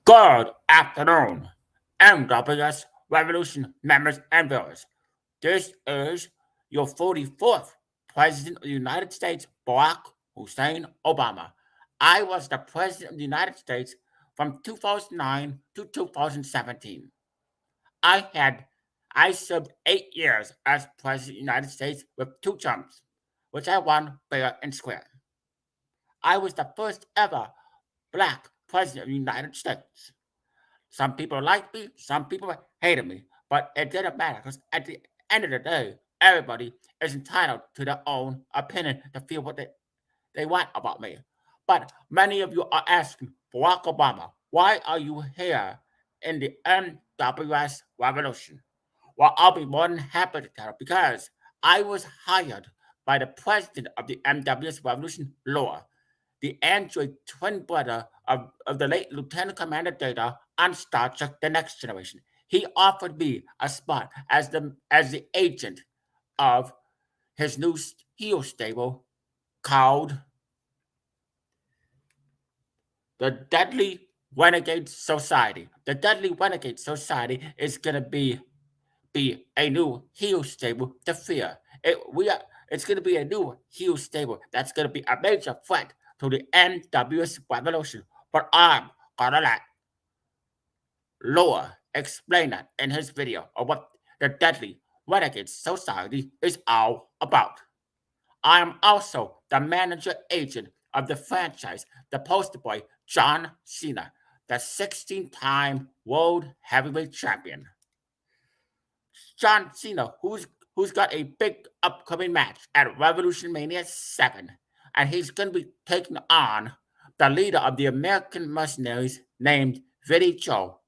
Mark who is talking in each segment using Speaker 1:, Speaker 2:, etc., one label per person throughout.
Speaker 1: Good afternoon, NWS Revolution members and viewers. This is your 44th President of the United States, Barack Hussein Obama. I was the President of the United States from 2009 to 2017. I had I served 8 years as President of the United States with 2 terms, which I won fair and square. I was the first ever black President of the United States. Some people liked me, some people hated me, but it didn't matter because at the end of the day, everybody is entitled to their own opinion to feel what they want about me. But many of you are asking, Barack Obama, why are you here in the NWS Revolution? Well, I'll be more than happy to tell because I was hired by the president of the NWS Revolution, Law, the android twin brother of the late Lieutenant Commander Data on Star Trek The Next Generation. He offered me a spot as the agent of his new heel stable called the Deadly Renegade Society. The Deadly Renegade Society is gonna be a new heel stable to fear. It's gonna be a new heel stable that's gonna be a major threat to the NWS Revolution. But I'm gonna let Loa explain that in his video of what the Deadly Renegade Society is all about. I am also the manager agent of the franchise, the poster boy John Cena, the 16-time World Heavyweight Champion. John Cena, who's got a big upcoming match at Revolution Mania 7, and he's going to be taking on the leader of the American mercenaries named Vinny Joe,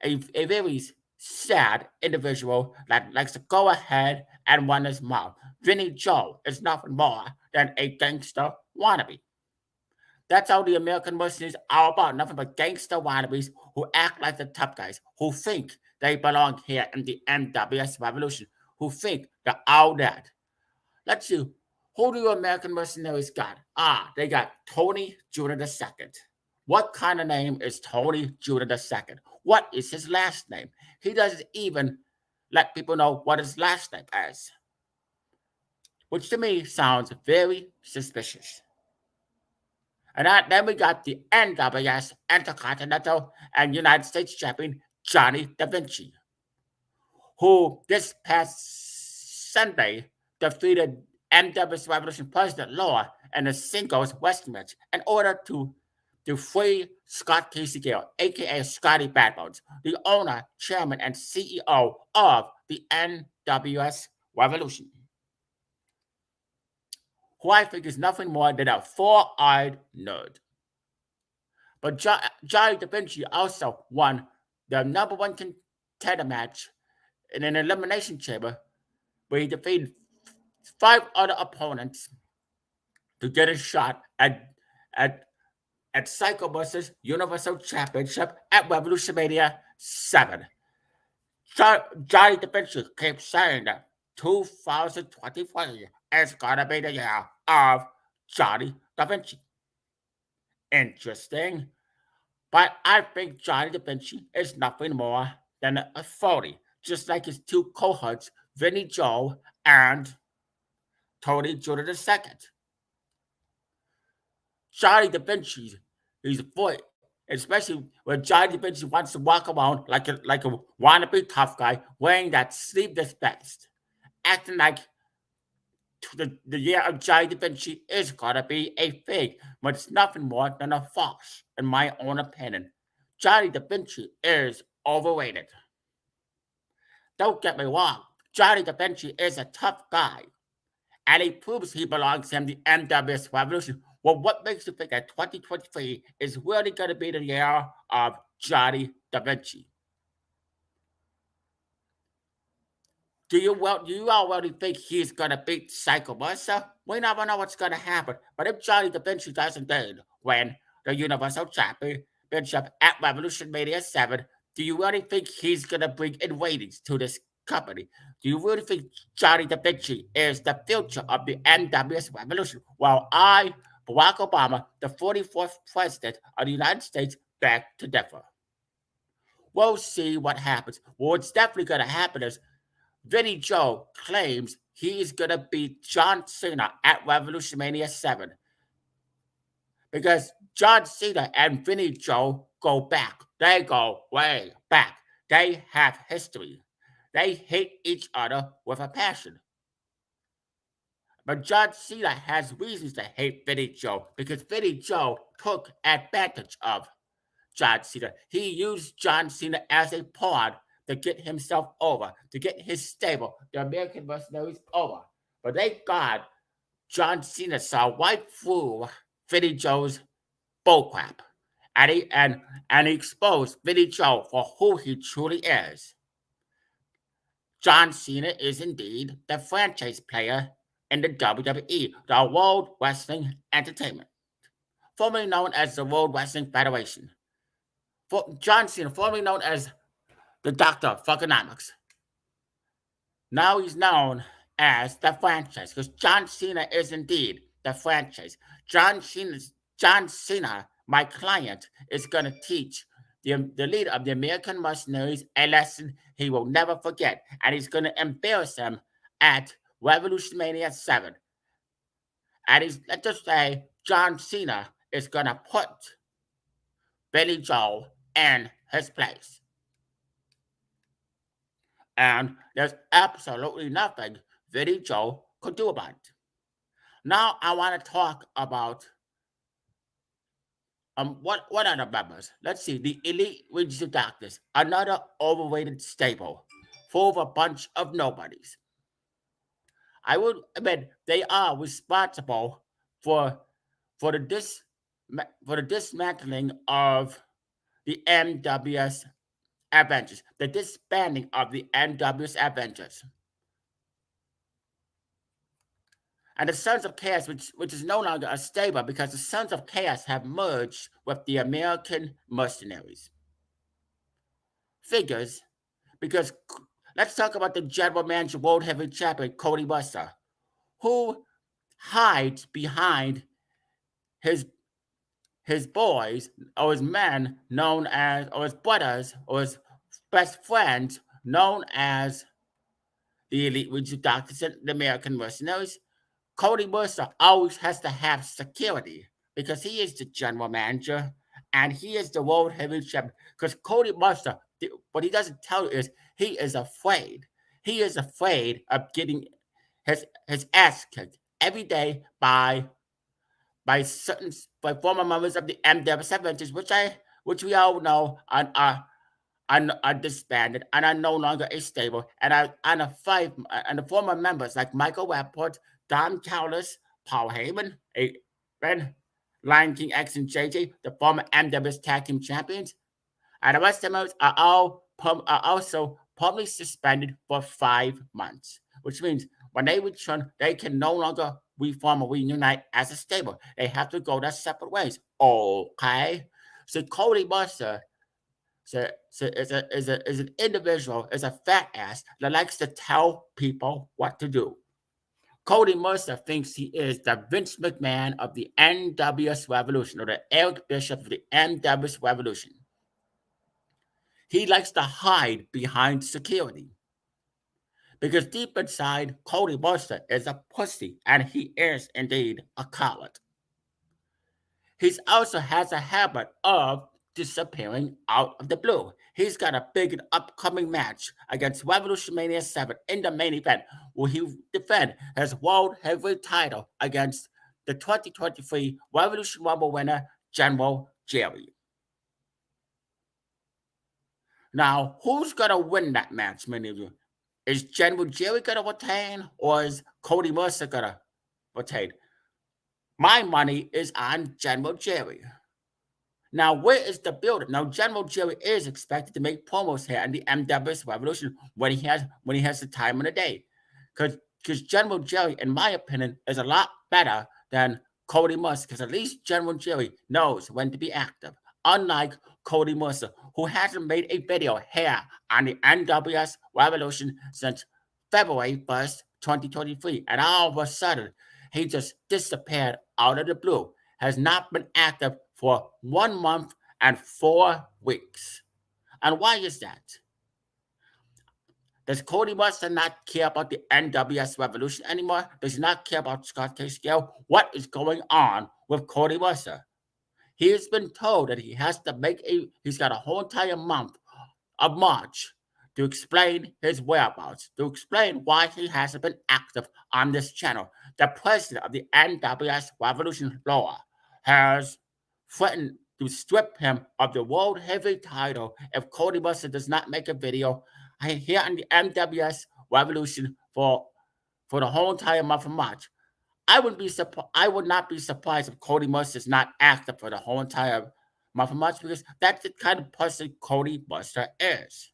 Speaker 1: a very sad individual that likes to go ahead and run his mouth. Vinny Joe is nothing more than a gangster wannabe. That's how the American mercenaries are about, nothing but gangster wannabes who act like the tough guys, who think they belong here in the NWS Revolution, who think they're all that. Let's see, who do American mercenaries got? They got Tony Jr. II. What kind of name is Tony Jr. II? What is his last name? He doesn't even let people know what his last name is, which to me sounds very suspicious. And then we got the NWS Intercontinental and United States champion Johnny Da Vinci, who this past Sunday defeated NWS Revolution President Law in a singles wrestling match in order to free Scott Casey Gale, aka Scotty Badbones, the owner, chairman, and CEO of the NWS Revolution, who I think is nothing more than a four-eyed nerd. But Johnny Da Vinci also won the number one contender match in an elimination chamber where he defeated 5 other opponents to get a shot at Psycho vs. Universal Championship at Revolution Mania 7. Johnny Da Vinci keeps saying that 2023 is gonna be the year of Johnny Da Vinci. Interesting. But I think Johnny Da Vinci is nothing more than a phony, just like his 2 cohorts, Vinny Joe and Tony Jr. II. Johnny Da Vinci, he's a boy, especially when Johnny Da Vinci wants to walk around like a wannabe tough guy wearing that sleeveless vest, acting like the year of Johnny Da Vinci is gonna be a fake, but it's nothing more than a farce, in my own opinion. Johnny Da Vinci is overrated. Don't get me wrong, Johnny Da Vinci is a tough guy, and he proves he belongs in the NWS Revolution. Well, what makes you think that 2023 is really going to be the year of Johnny Da Vinci? Do you already think he's going to beat Psycho Mercer? We never know what's going to happen. But if Johnny Da Vinci doesn't win the Universal Championship at Revolution Mania 7, do you really think he's going to bring in ratings to this company? Do you really think Johnny Da Vinci is the future of the NWS Revolution? Well, Barack Obama, the 44th President of the United States, beg to differ. We'll see what happens. What's definitely going to happen is Vinny Joe claims he's going to beat John Cena at Revolution Mania 7 because John Cena and Vinny Joe go back. They go way back. They have history. They hate each other with a passion. But John Cena has reasons to hate Vinny Joe because Vinny Joe took advantage of John Cena. He used John Cena as a pawn to get himself over, to get his stable, the American Mercenaries, over. But thank God John Cena saw right through Vinny Joe's bullcrap. And he exposed Vinny Joe for who he truly is. John Cena is indeed the franchise player in the WWE, the World Wrestling Entertainment, formerly known as the World Wrestling Federation. John Cena, formerly known as the Doctor of Fuckonomics. Now he's known as the franchise because John Cena is indeed the franchise. John Cena, my client, is going to teach the leader of the American Mercenaries a lesson he will never forget. And he's going to embarrass him at Revolution Mania 7. And let's just say, John Cena is going to put Billy Joe in his place. And there's absolutely nothing Billy Joe could do about it. Now I want to talk about what are the members? Let's see. The Elite Regions of Darkness, another overrated stable, full of a bunch of nobodies. I would admit they are responsible for the dismantling of the NWS Avengers, the disbanding of the NWS Avengers. And the Sons of Chaos, which is no longer a stable because the Sons of Chaos have merged with the American Mercenaries. Figures, because let's talk about the General Manager World Heavyweight Champion, Cody Buster, who hides behind his boys or his men known as, or his brothers, or his best friends known as the Elite Regional Doctors and the American Mercenaries. Cody Mercer always has to have security because he is the general manager and he is the world heavyweight champion. Because Cody Mercer, what he doesn't tell you is he is afraid. He is afraid of getting his ass kicked every day by former members of the NWS Avengers, which we all know are disbanded and are no longer a stable, and the former members like Michael Rapport, Don Callis, Paul Heyman, Lion King X and JJ, the former NWS Tag Team Champions, and the rest of them are also publicly suspended for 5 months, which means when they return, they can no longer reform or reunite as a stable. They have to go their separate ways. Okay, so Cody Buster is an individual, is a fat ass that likes to tell people what to do. Cody Mercer thinks he is the Vince McMahon of the NWS Revolution, or the Eric Bishop of the NWS Revolution. He likes to hide behind security. Because deep inside, Cody Mercer is a pussy, and he is indeed a coward. He also has a habit of disappearing out of the blue. He's got a big and upcoming match against Revolution Mania 7 in the main event, where he will defend his World Heavyweight title against the 2023 Revolution Rumble winner, General Jerry. Now, who's going to win that match, many of you? Is General Jerry going to retain, or is Cody Mercer going to retain? My money is on General Jerry. Now, where is the build-up? Now, General Jerry is expected to make promos here in the NWS Revolution when he has the time of the day. Because General Jerry, in my opinion, is a lot better than Cody Mercer, because at least General Jerry knows when to be active. Unlike Cody Mercer, who hasn't made a video here on the NWS Revolution since February 1st, 2023. And all of a sudden, he just disappeared out of the blue. Has not been active for 1 month and 4 weeks. And why is that? Does Cody Mercer not care about the NWS Revolution anymore? Does he not care about Scott K. Scale? What is going on with Cody Mercer? He has been told that he has to he's got a whole entire month of March to explain his whereabouts, to explain why he hasn't been active on this channel. The president of the NWS Revolution Law has threatened to strip him of the world heavyweight title if Cody Mercer does not make a video here on the NWS Revolution for the whole entire month of March. I would not be surprised if Cody Mercer is not active for the whole entire month of March, because that's the kind of person Cody Mercer is.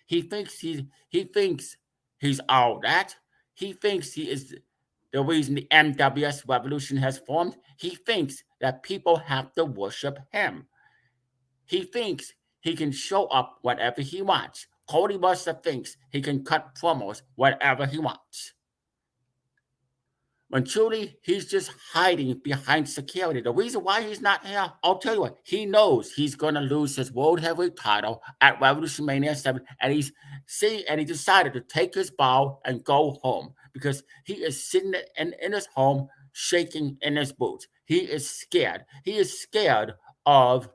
Speaker 1: He thinks he's all that. He thinks he is the reason the NWS Revolution has formed. He thinks that people have to worship him. He thinks he can show up whenever he wants. Cody Mercer thinks he can cut promos whenever he wants. When truly he's just hiding behind security. The reason why he's not here, I'll tell you what, he knows he's going to lose his World Heavyweight title at Revolution Mania 7, and he decided to take his bow and go home because he is sitting in his home shaking in his boots. He is scared. He is scared of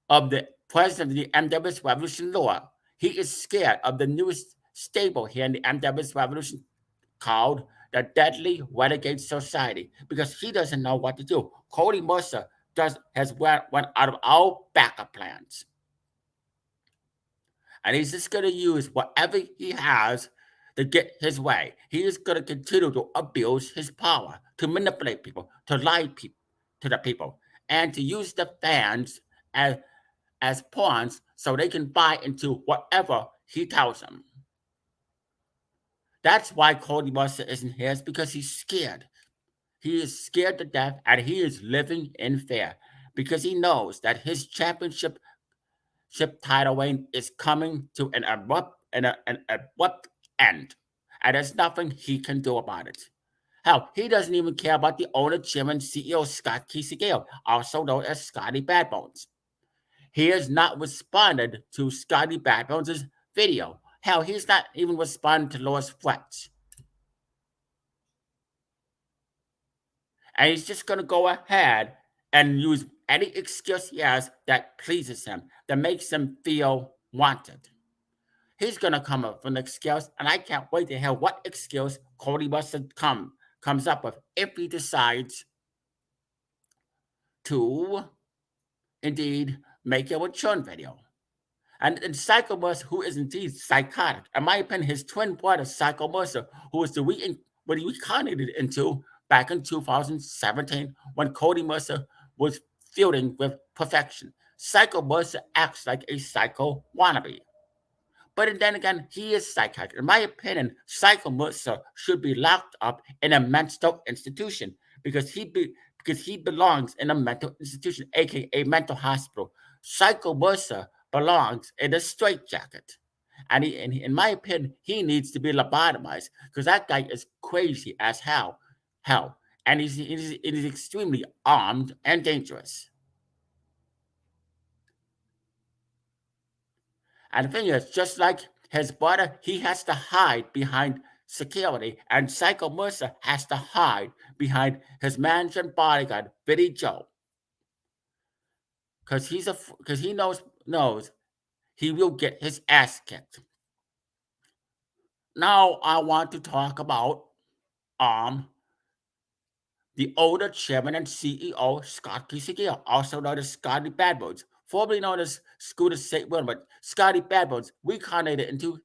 Speaker 1: the president of the NWS Revolution Law. He is scared of the newest stable here in the NWS Revolution called the Deadly Renegade Society, because he doesn't know what to do. Cody Mercer has went out of all backup plans. And he's just going to use whatever he has to get his way. He is going to continue to abuse his power, to manipulate people, to lie to the people, and to use the fans as pawns so they can buy into whatever he tells them. That's why Cody Mercer isn't here, is because he's scared. He is scared to death, and he is living in fear because he knows that his championship title reign is coming to an abrupt end, and there's nothing he can do about it. Hell, he doesn't even care about the owner, chairman, CEO Scott Kisegale, also known as Scotty Badbones. He has not responded to Scotty Badbones' video. Hell, he's not even responding to Laura's threats. And he's just going to go ahead and use any excuse he has that pleases him, that makes him feel wanted. He's going to come up with an excuse, and I can't wait to hear what excuse Cody Mercer comes up with if he decides to indeed make a return video. And Psycho Mercer, who is indeed psychotic, in my opinion, his twin brother, Psycho Mercer, who was what he reincarnated into back in 2017 when Cody Mercer was feuding with Perfection. Psycho Mercer acts like a psycho wannabe. But then again, he is psychotic. In my opinion, Psycho Mercer should be locked up in a mental institution because he belongs in a mental institution, aka a mental hospital. Psycho Mercer belongs in a straitjacket. And in my opinion, he needs to be lobotomized because that guy is crazy as hell. And he's extremely armed and dangerous. And the thing is, just like his brother, he has to hide behind security, and Psycho Mercer has to hide behind his manager and bodyguard, Billy Joe. Because he knows he will get his ass kicked. Now I want to talk about the older chairman and CEO, Scott Kisegale, also known as Scotty Badbones, formerly known as Scooter St. William, but Scotty Badbones reincarnated into,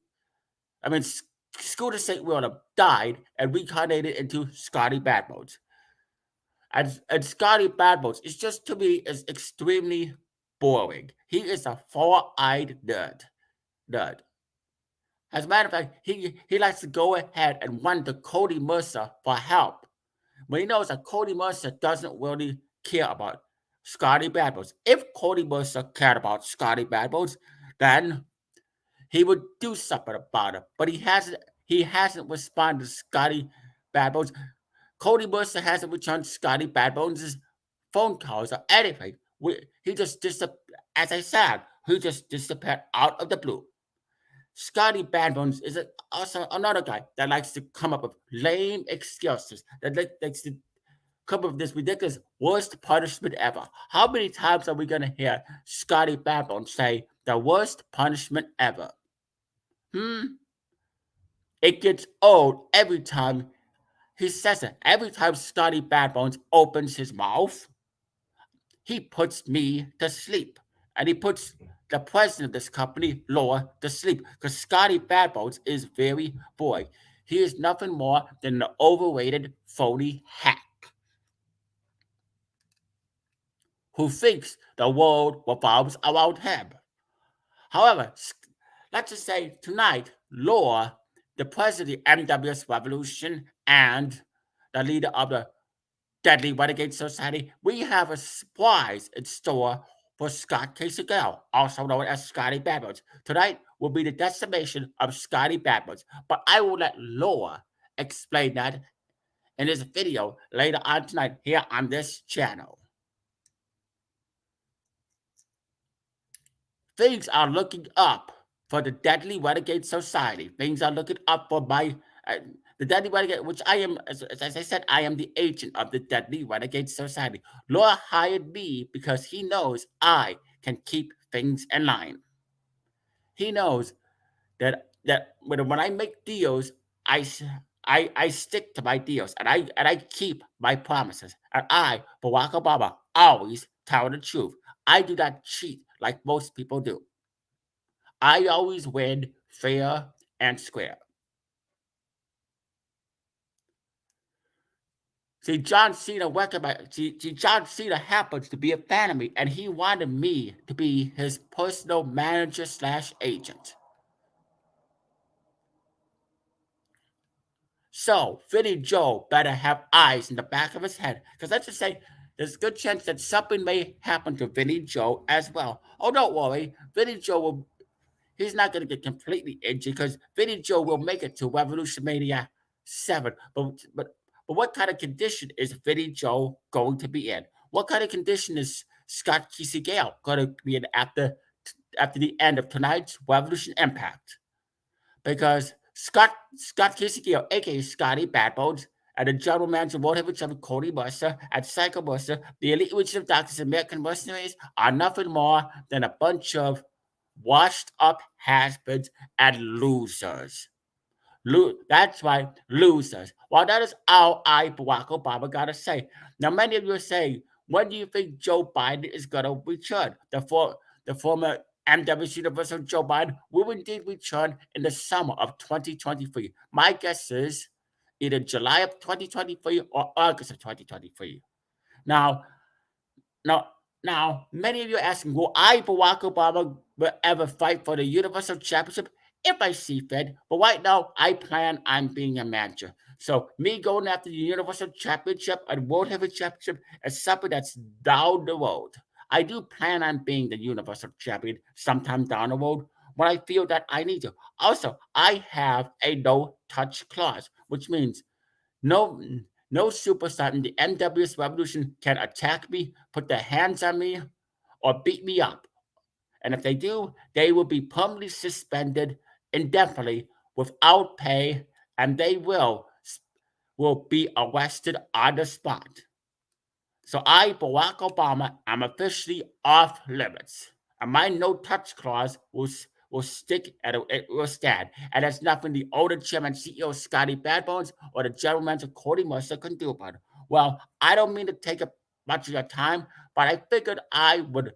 Speaker 1: Scooter St. William died and reincarnated into Scotty Badbones. And Scotty Badbones is just, to me, is extremely boring. He is a four-eyed nerd. As a matter of fact, he likes to go ahead and run to Cody Mercer for help, when he knows that Cody Mercer doesn't really care about Scotty Badbones. If Cody Mercer cared about Scotty Badbones, then he would do something about it. But he hasn't responded to Scotty Badbones. Cody Mercer hasn't returned Scotty Badbones' phone calls or anything. he just as I said, he just disappeared out of the blue. Scotty Badbones is also another guy that likes to come up with lame excuses, that likes to come up with this ridiculous worst punishment ever. How many times are we going to hear Scotty Badbones say the worst punishment ever? It gets old every time he says it. Every time Scotty Badbones opens his mouth, he puts me to sleep. And he puts the president of this company, Laura, to sleep. Because Scotty Badbones is very boring. He is nothing more than an overrated, phony hack who thinks the world revolves around him. However, let's just say tonight, Laura, the president of the NWSRevolution and the leader of the Deadly Renegade Society, we have a surprise in store for Scott Casegale, also known as Scotty Badbones. Tonight will be the decimation of Scotty Badbones, but I will let Laura explain that in this video later on tonight here on this channel. Things are looking up for the Deadly Renegade Society. Things are looking up for the Deadly Renegade, which I am, as I said, I am the agent of the Deadly Renegade Society. Laura hired me because he knows I can keep things in line. He knows that when I make deals, I stick to my deals and I keep my promises. And I, Barack Obama, always tell the truth. I do not cheat like most people do. I always win fair and square. See, John Cena John Cena happens to be a fan of me, and he wanted me to be his personal manager / agent. So, Vinny Joe better have eyes in the back of his head, because let's just say there's a good chance that something may happen to Vinny Joe as well. Oh, don't worry, Vinny Joe he's not going to get completely injured because Vinny Joe will make it to Revolution Mania 7. But what kind of condition is Vinny Joe going to be in? What kind of condition is Scott Casegale going to be in after the end of tonight's Revolution Impact? Because Scott Casegale, aka Scotty Badbones, and the general manager of World Heavyweight Champion Cody Mercer and Psycho Mercer, the elite region of doctors and American mercenaries, are nothing more than a bunch of washed up has-beens and losers. That's right, losers. Well, that is all I, Barack Obama, gotta say. Now, many of you are saying, when do you think Joe Biden is gonna return? The former MW's Universal Joe Biden will indeed return in the summer of 2023. My guess is either July of 2023 or August of 2023. Now, now, many of you are asking, will I, Barack Obama, will ever fight for the Universal Championship if I see fit? But right now, I plan on being a manager. So me going after the Universal Championship and World Heavyweight Championship is something that's down the road. I do plan on being the Universal Champion sometime down the road when I feel that I need to. Also, I have a no-touch clause, which means no superstar in the NWSRevolution can attack me, put their hands on me, or beat me up. And if they do, they will be permanently suspended indefinitely without pay, and they will be arrested on the spot. So I, Barack Obama, am officially off limits. And my no-touch clause will stick and it will stand. And there's nothing the owner, chairman, CEO Scotty Badbones or the general manager Cody Mercer can do about it. Well, I don't mean to take up much of your time, but I figured I would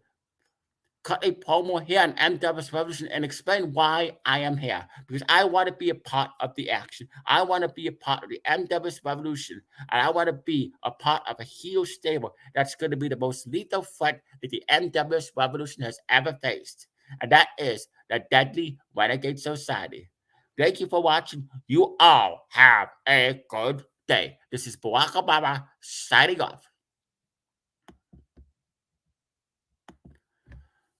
Speaker 1: cut a promo here on NWSRevolution and explain why I am here. Because I want to be a part of the action. I want to be a part of the NWSRevolution. And I want to be a part of a heel stable that's going to be the most lethal threat that the NWSRevolution has ever faced. And that is the Deadly Renegade Society. Thank you for watching. You all have a good day. This is Barack Obama signing off.